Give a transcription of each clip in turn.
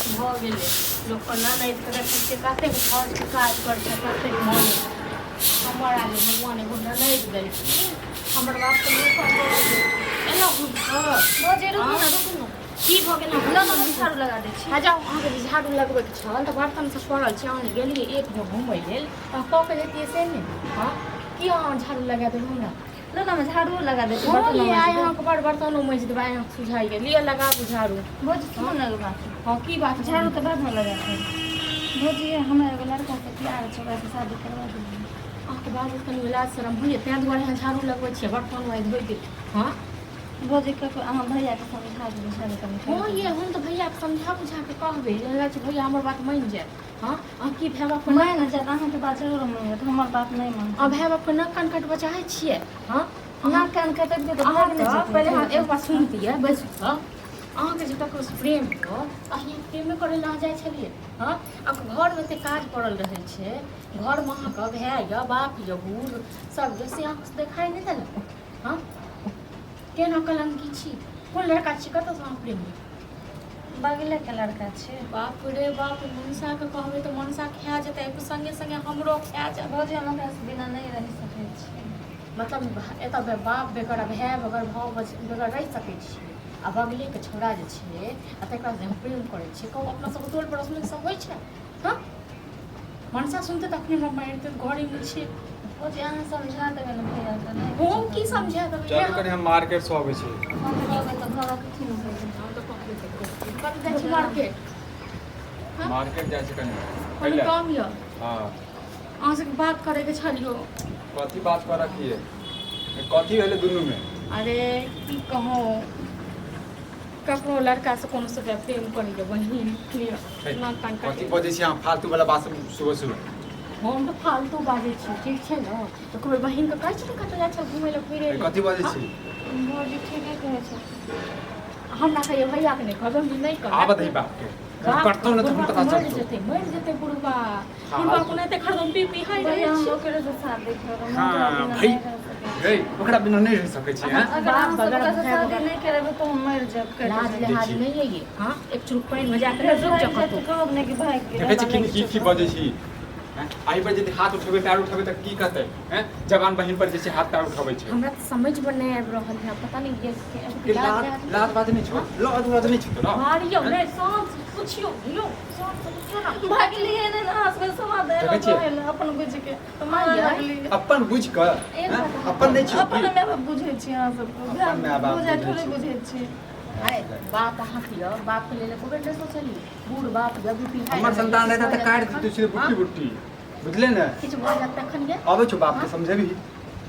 भऽ गेलै लोकके ननदि के देखै छियै कतेक घरके काज करतै कतेक मन हमर आगे भगवान एगो ननदि देलखिन हमर बापके लोक एना रोजे रुकू ना की भऽ गेल लो ना झाड़ू लगा दै छी जाउ अहाँके जे झाड़ू लगबैके छल तऽ बर्तनसँ पड़ल छै अहाँ गेलियै एक भोर घुमै लेल तऽ कऽ के जैतियै से नहि हाँ की अहाँ झाड़ू लगा देबै हमरा लो ना झाड़ू लगा दै छी हाँ ये आइ अहाँके बड़ बर्तन उमैज देबै आइ अहाँके सुझाइ गेल लिअ लगाबू झाड़ू भौजी सुनू ना एगो बात हाँ की बात झाड़ू तो बाद में लगा छै भौजी हमरा एगो लड़का से प्यार छै ओकरा से शादी करवा दियौ अहाँके बाबू कनि इलाज शरम होइए ताहि दुआरे अहाँ झाड़ू लगबै छियै बर्तन वाइ धोइ देब हाँ भौजी के अहाँ भैया के समझा दियौ शादी करने हाँ ये हम तो भैयाके समझा बुझा के कहबै जे छै भैया हमर बात मानि जायत हाँ अहाँ की भाय बाप नहीं ना जात अहाँके बात जरूर मानत हमर बात नहीं मानत अब भाय बापके नाक कान कटबऽ चाहै छियै हाँ नाक कान कटक दे तो अहाँ भाग नहीं तऽ जात पहिले अहाँ एगो बात सुनतियै बैसू तऽ अहाँके जे ककरोसँ प्रेम हो अहाँ प्रेमे करै लए जाइ छलियै हाँ अब घरमे एतेक काज पड़ल रहै छै घरमे अहाँके भाय यऽ बाप यऽ बूढ़ सब यऽ से अहाँके देखाइ नहि देलक हाँ केना कलंकी छी कोन लड़का छी कतऽसँ अहाँ प्रेम बगले के लड़का छै बाप रे बाप मनसाके कहबै तऽ मनसा खा जेतै संगे संगे हमरो खा जायत भौजी हम ओकरा से बिना नहीं रह सकै छी मतलब एतऽ बाप बेगर भाय बगर भाव बेगर रहि सकै छियै आ बगलेके छौड़ा जे छै आ तकरा से हम प्रेम करै छियै कहू अपना सबके टोल पड़ोसमे सब होइ छै हाँ मनसा सुनतै तऽ अपने हम मारितै घरेमे छियै भौजी अहाँ समझा देबै ना भैया के नहीं हम की समझा देबै चल कनी हम मार्केट से आबै छी हम कहबै तऽ घर कथी में भौजी हम तऽ कहबे करबै कतऽ जाइ छी मार्केट मार्केट जाइ छी कनी कनि काम यऽ हां अहाँसँ बात करैके छलियो कथी बात कर रखी है कथी भेलै दुनू में अरे की कहूँ ककरो लड़का से कोनो से प्रेम करी बहिन नाक कान कथी काटि बजै छी अहाँ फालतू वाला बात सुबह सुबह हम तऽ फालतू बाजै छी ठीक छै ने तऽ ककरो बहिनके कहै छी कतऽ जाइ छै घुमै लए फिरै लए कथी बजै छी भौजी ठीके कहै छै हमरा कहियो भैयाके नहि कहबै हम नहि कहबै आबत है बाप के करतो न तो हम पता चलतो मरि जेतै बुढ़बा बुढ़बा को नहीं खरदम पी पी हाय भैया रहै हम छी ओकरे से शादी करब हाँ भाई गई ओकरा बिना नहीं रह सकै छी हैं अगर हम सब ओकरा से शादी नहीं करेबै तो हम मर जाब कर लाज लिहाज नहीं है ये हाँ एक चुरुक पानि में जाकर रुक जा तो कहब नहीं कि भाई के देखै छी की बजै छी हैं आइ पर यदि हाथ उठेबै पैर उठेबै तऽ की कहतै हैं जवान बहिन पर जैसे हाथ पैर उठबै छै हमरा तऽ समझ में नहीं आबि रहल है पता नहीं ये लाज बात नहीं छौ लाज नहीं छौ ना मारियो नहीं सांस पूछियो लो सांस पूछियो ना भाग लिए ने ना हस्बैंड समाद देखै छियै? अपन बुझ के तो हाँ, मार यार। लगली अपन बुझ कऽ हैं? अपन नहीं छौ अपन मैं बुझे छी अहाँ सब अपन माय बाप बुझे बुझै थोड़े छी। बुझे छी आय बात अहाँ की बाप के लेल कोबे नहीं सोचली बूढ़ बाप जब भी हमर संतान रहता तऽ काटि दितै छियै बुट्टी बुट्टी बुझले ने किछु भऽ जात तखन ये अबै छौ बाप के समझेबी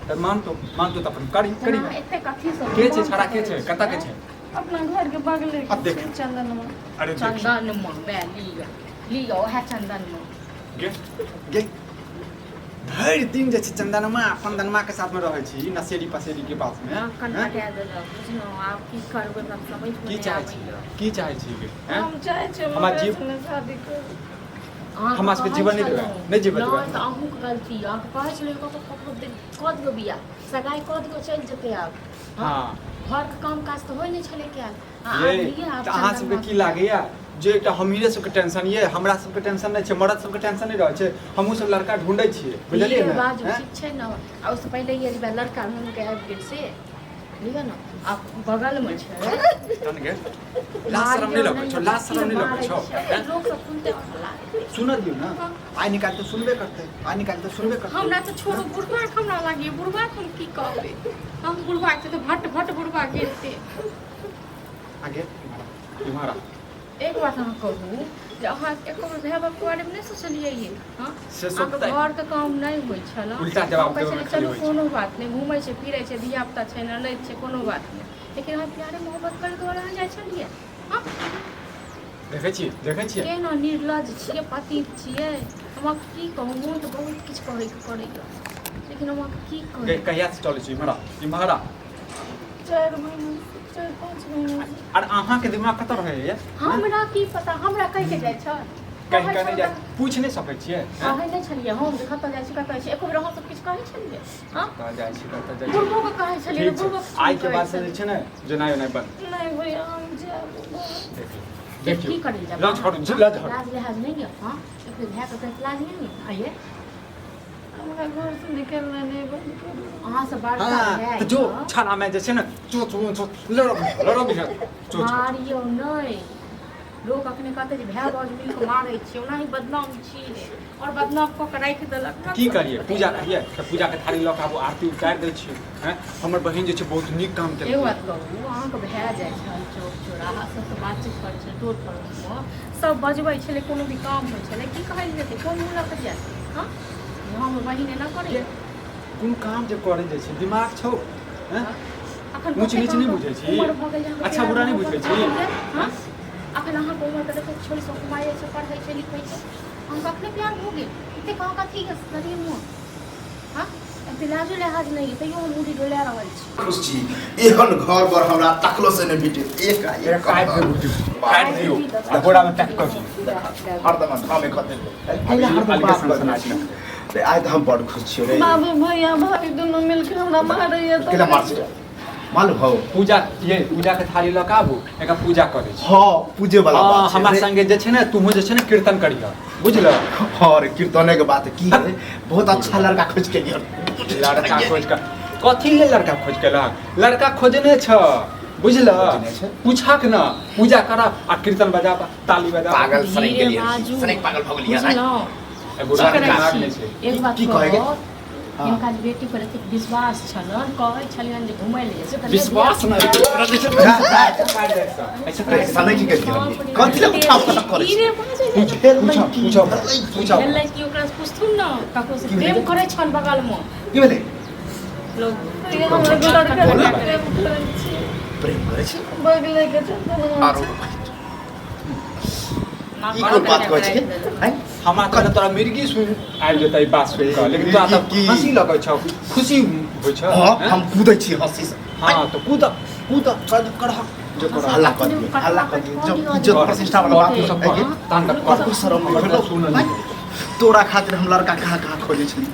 तऽ मानतो तऽ अपन करी करी एते कथी सब के छै छड़ा के छै कतऽ के छै अपना घर के बगले अब देख। के चंदन में अरे देख चंदन में लियो ओहे चंदन में गे गे भरि दिन जे छै चंदनमा अपन दनमा के साथ में रहै छी नशेड़ी पसेड़ी के पास में कन्ना हैं? दे देलक बुझनो आब की करबै हमरा समझ में की नहीं चाहै छी आबैया की चाहै छी गे हैं? हम चाहे छी हम हमार ओकरे जीव- संगे शादी करू हमरा सबके जीवन नहि देबै नहीं जीवन नहीं देबै तऽ अहूँके गलती अहाँके कहै छलै ककरो कऽ दियौ बिया सगाइ कऽ दियौ चलि जेतै आब हाँ घरके काम काज तऽ होइ नहि छलै क्या ये तऽ अहाँ सबके की लागैया जे एकटा हमरे सबके टेंशन ये हमरा सबके टेंशन नहीं छै मर्द सबके टेंशन नहीं रहै छै हमहूँ सब लड़का ढूंढै छियै बुझलियै ने बाजू हैं? ठीक छै ने आ उससे पहिले ये जे लड़का ढूंढके आबि गेल से बुझलियै ने आ बगलमे छै जान गे लाज शरम नहीं लगै छौ लाज शरम नहीं लगै छौ हैं? लोग सब सुनते लागै सुन दियौ ना आइ निकाल तो सुनबे करते आइ निकाल तो सुनबे करते हमरा तऽ छोड़ो बुढ़बा हमरा लागिए बुढ़बा हम की कहबै हम बुढ़बा छै तऽ भट भट बुढ़बा गिरते आगे तुम्हारा एक बात हम कहू जे अहाँ एको बेर भाय बाप के बारे में नहीं सोचलियै ये हाँ से अहाँके सोचतै। घरके काम नहीं होइ छल उल्टा जवाब कहै देबै छलै खाली चलू होइ छै। कोनो बात नहीं घूमै छै फिरै छै धियापुता छै ननद छै कोनो बात नहीं लेकिन अहाँ प्यारे मोहब्बत करके अहाँ जाइ छलियै हाँ देखै छियै केना निर्लज छियै पति छियै हम की कहू मोन तऽ बहुत किछु कहैके पड़ैया लेकिन हम की कहू कहिया से चलै छी इम्हरा 4 महीना 4-5 महीना आर अहाँके दिमाग कतऽ रहैया हमरा की पता हमरा कहि के जाइ छ कहीं कहीं जा पूछ नहीं सकै छियै हैं? कहै नहि छलियै हम जे कतऽ जाइ छी कतऽ जाइ छी एको बेर अहाँ सब किछु कहै छलियै हाँ कतऽ जाइ छी कतऽ जाइ छी बुढ़बोके कहै छलियै ठीक छै बुढ़बोके आइ के बाद से जे छै ने जेनाइ ओनाइ बंद नहीं भैया हम जाब देख देखियो की करी जब लाज हट लाज हट लाज लिहाज नहीं है हां तो फिर है तो लाज नहीं है आइए हमरा घर से निकलना नहीं बंद करो अहाँ से बात हाँ है तो जो छाना में जे छै ने चो लड़ो भी चो मारियो नहीं लोग अखने कहते जे भाई बाज मिल के मारै छी ओनाही बदनाम छी और बदनाम क के राखि देलक की करिए पूजा करिए तो पूजा के थारी लऽ के आबू आरती उतारि दै छियै हैं हमर बहिन जे छै बहुत नीक काम एगो केलक बात कहू अहाँके भए जाइ छै चौक चौराहा सबसँ बातचीत करै छै टोल पड़ोसमे सब बजबै छलै कोनो भी काम होइ छलै की कहल जेतै कोन मुँह लऽ कऽ जायत हाँ हमर बहिन एना करै कोन काम जे करे जाइ छै दिमाग छौ हैं अखन ऊँच नीच नहीं बुझै छी उमर भऽ गेल अहाँके अच्छा बुरा नहीं बुझै छी हाँ अखन अहाँके उमर तऽ देखै छोड़ी सब कमाइ छै पढ़ै छै लिखै छै अहाँके अखने प्यार हो गेल एते कहाँ कथी के शरीरमे हाँ एते लाजो लिहाज नहीं है तैयो हम मुड़ी डोला रहल छी खुश छी एहन घर पर हमरा तकलो से नहि भेटे एक काट दियो बोरा में पैक कर दियो हरदम धामे खते अल्लाह हरदम बात सुना छी आइ त हम बड़ खुश छियै रे बाबू भैया भाभी दोनों मिलके हमरा मारैया तो केना मार छै मालूम हौ पूजा ये पूजा के थाली लऽ के आबू एका पूजा करे छी हां पूजे वाला बात छै हमरा संगे जे छै ने तुहो जे छै ने कीर्तन करिया बुझल हां रे कीर्तने के बात की है बहुत अच्छा लड़का खोज के लियो लड़का खोज के कथी ले लड़का खोज के लड़का खोजने छ बुझल पूछक न पूजा कर आ कीर्तन बजा ताली बजा पागल सनक धीरे गेलियै बाजू। सनक पागल भ गेलियै बुझलौं? एगो रात दिमाग में छै एक बात की कहे गे? कहू हाँ। हिनका जे बेटी पर एतेक विश्वास छलन कहै छलियन जे घुमै ले से विश्वास नहीं सनक की गेलियै कथि ले उठा पटक करे धीरे बाजू पूछो हेलै कि ओकरा से पूछथुन न ककरो से प्रेम करै छन बगल में की भेलै लोग भैया हमरा लड़का बोला। प्रेम करै छी प्रेम करे छै बगले के चलते आरो ई कोन बात कहै छै हैं हमरा कहले तोरा मिर्गी सुन आबि जेतै बात सुन के लेकिन तोरा त की? हंसी लगै छौ खुशी होइ छौ हां हम कूदै छी हंसी से हां तो कूद कर जो कर हल्ला कर दियो जब इज्जत प्रतिष्ठा वाला बात सब है के तांडव कर कर शरम हमरा भेलो सुन तोरा खातिर हम लड़का कहाँ खोजे छी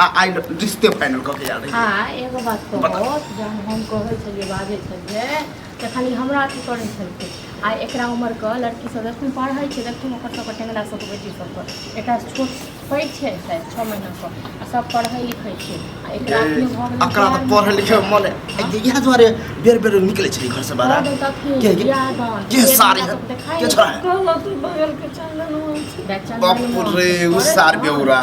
आई रिश्ते फाइनल क के यार हाँ एगो बात कहू जब हम कहै छलियै बाजै छलियै तऽ खाली हमरा अथी करै छलकै आ एकरा उमरके लड़की सब देखू पढ़ै छै देखू ओकर सबके टेंगरा सबके बेटी सबके एकरा छोट पैघ छै शायद 6 महीनाके आ सब पढ़ै लिखै छै आ एकरा अपने भऽ गेलै अकरा त पढ़े लिखे मन इहा द्वारे बेर बेर निकले छै घर से बाहर के सारी है के छोरा है कहला तू बगल के चंदन बाप रे उ सार बेउरा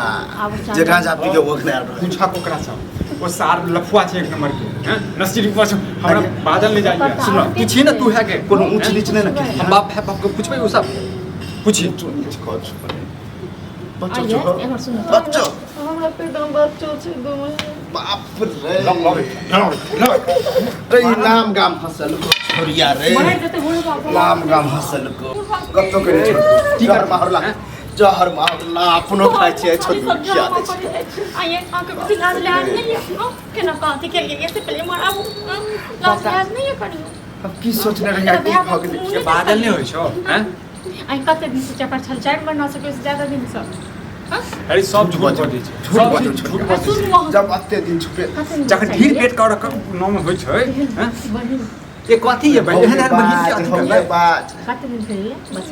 जे गांजा पी के ओखने आर पूछा कोकरा सब वो सार लफुआ छै एक नंबर के हैं नस्ती पर हमरा बादल ले जाइए सुन पूछी ना तू है के कोनो ऊंच नीच नहीं ना हम बाप है बाप को पूछबे उ सब पूछी बच्चो आइए छो एमहर सुनू बच्चो हमरा पेट में बच्चो छै दो महीने बाप रे रे नाम गाम हसल को छोरिया रे मार देते बोलो बाप नाम गाम हसल को कत्तो करे छोड़ की कर मारला जहर मारला अपनो खाइ छै छोड़ खिया दे छै आइए आके कुछ लाज लाज नहीं है केना कहती के लिए से पहले माराबू लाज लाज नहीं है करियो अब की सोचने रहिया की भ गेलै के बादल नहीं होइ छौ हैं आई कते दिन से चपर छल 4 महीना से कोई ज्यादा दिन से हां अरे सब झूठ बोल दै छै झूठ बाजो छोरिया सुन जब अत्ते दिन छुपे जखन ढीर पेट कर नाम होइ छै हैं बहिन ये कथी है बहन यार बहन के अथी हम कर बात कते दिन से ये बस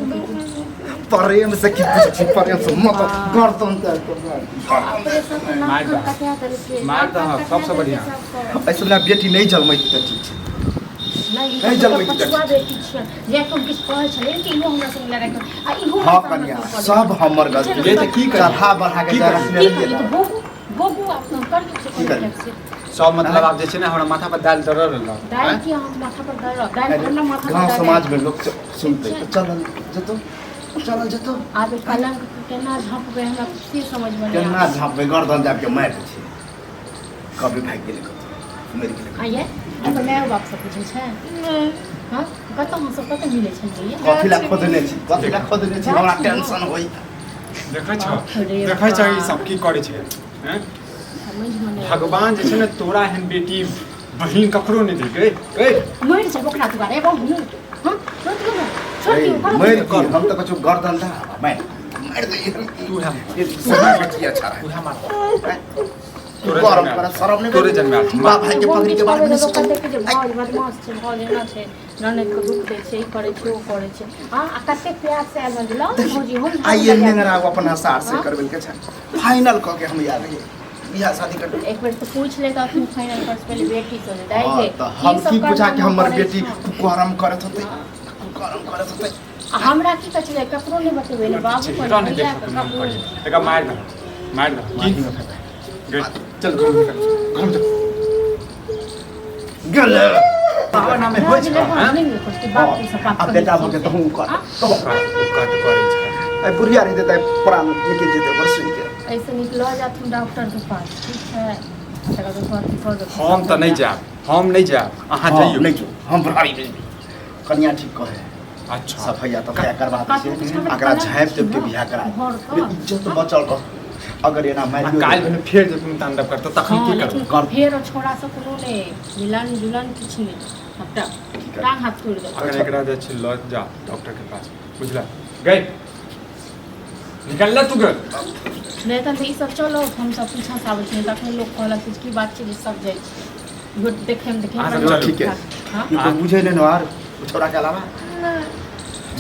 प्रेम से की पूछे छी प्रेम से मत गर्दन त ऑपरेशन के नाम मार दो। कते करे के मार दो, सबसे बढ़िया। ऐसे ना बेटी नहीं जलमै त ठीक छै नहीं जलबै की पछुआ बेटी छै जे तुम किछ कहै छले कि इहो हमरा संग लड़ाई कर आ इहो हां कन्या सब हमर गलती ये त की कर चढ़ा बढ़ा के की जा कर? रखने की रहिए तो बोगू अपना कर के की कर? से सब मतलब आप जे छै ना हमरा माथा पर दाल दरर रहल दाई की हम माथा पर दर दाई हमरा माथा पर गांव दर समाज में लोग सुनते तो चल जतो आब कलंक केना झपबे हमरा कुछ समझ में नहीं केना झापे गर्दन जाब के मार छै कभी भाग गेलै कतो मरि गेलै आइए अब मैं बाप से पूछे छै हां कत हम सब कत मिले छलिए कथि ला खोदने छी हमरा टेंशन होई देखै छ बाप रे देखै छ ई बाप। सब की करे छै हैं समझ में नहीं भगवान जे छै ने तोरा एहन बेटी बहिन ककरो नहि देलकै ए मर छै ओकरा दुआरे एगो हां छोड़ दियो ना छोड़ दियो करो मरि की हम त कछु गर्दन दा मार दे तू है ये समाज की अच्छा तू है मार गरम कर शरम नहीं तोरे जन्म बाप भाई के पगड़ी के बारे में भाई सोच बदमाश छै भाई लेना छै ननदके दुख दै छै, ई करै छै, ओ करै छै। हाँ, आ कतेक प्यार से आयल बन लौ भौजी हम आइए नेंगरा अपन सार से करबल के छ फाइनल क के हम याद रही बियाह शादी कर एक बेर तो पूछ ले तो फाइनल कर पहले बेटी से दाई हाँ, रे तो हम की पूछा कि हमर बेटी कुकरम करत होते कुकरम करत होते हमरा की कह छले ककरो नहीं बतेबे ले बाबू को रहने दे भैया ककरो ककरो नहीं तका मार दो की गेट चल घूम जा गल बाबा नाम में होय छ अब बेटा हो के तो हम कर तो काट करे छै ए बुढ़िया रह देता प्राण निकल जेते वर्ष के ऐसे निकलो जा तुम डॉक्टर के पास ठीक है तका तो कर हम त नहीं जाब अहाँ जाइयो नहीं जो हम भारी नहीं कन्या ठीक कहे अच्छा सफैया तो क्या करवा दे अकरा झाँप देव के बियाह करा इज्जत बचल रह अगर एना मारियो काल में फिर जे तुम तांडव करतो तखन की करबो कर फेर छोड़ा से कोनो ने मिलन जुलन किछ नहीं हटा टांग हाथ तोड़ दे अगर एकरा दे छ ल जा डॉक्टर के पास बुझला गई निकल ले तू घर नहीं तो ई सब चलो हम सब पीछा से आबै छी तखन लोग कहलक कि बात छै जे सब जाय छै गुड देखे चलो ठीक है हां ये बुझे ले नवार छोरा के अलावा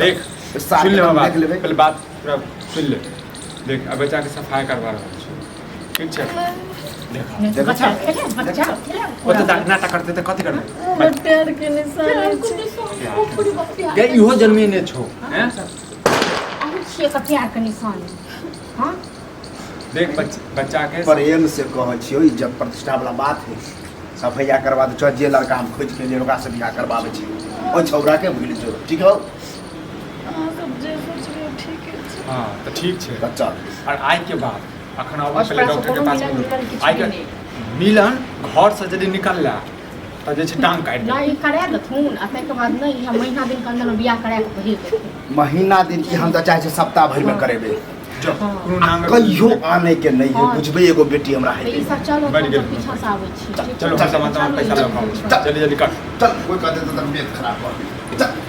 देख सुन ले बात पहले बात पूरा सुन ले देख अब बच्चा के सफाई करवा रहा छै ठीक छै देख बच्चा बच्चा ओ त नाटक करते त कथि करबे प्यार के निशान छै गई इहो जन्मे ने छो हैं अहू छियै का प्यार के निशान हां देख बच्चा के प्रेम से कह छियो इज्जत प्रतिष्ठा वाला बात है सफैया करवा दे चल जे लड़का हम खोज के ले ओकरा से बियाह करवावे छी ओ छौरा के भूल जो ठीक हो हां सब जे सोच रहे ठीक है हां त ठीक छै बच्चा और आज के बाद अखन आबै और पहले पास डॉक्टर के कोनो पास मिलन विलन किछु आई के नहीं। मिलन घर से यदि निकलला त जे छै टांग काट दे नहीं करा देथुन आ तै के बाद नहीं हम महीना दिन के अंदर में बियाह करा के भेज देथुन महीना दिन की हम तो चाहे छै सप्ताह भर में करेबे जो कोनो नाम में कहियो आने के नहीं है बुझबे एगो बेटी हमरा तो है ई सब चलो बढ़ हम गेल। सब पीछा से आबै छी ठीक चलो छै? हम सामान पैसा लगाओ चलो, जल्दी जल्दी कर चल कोई कहते तो तबियत खराब हो चल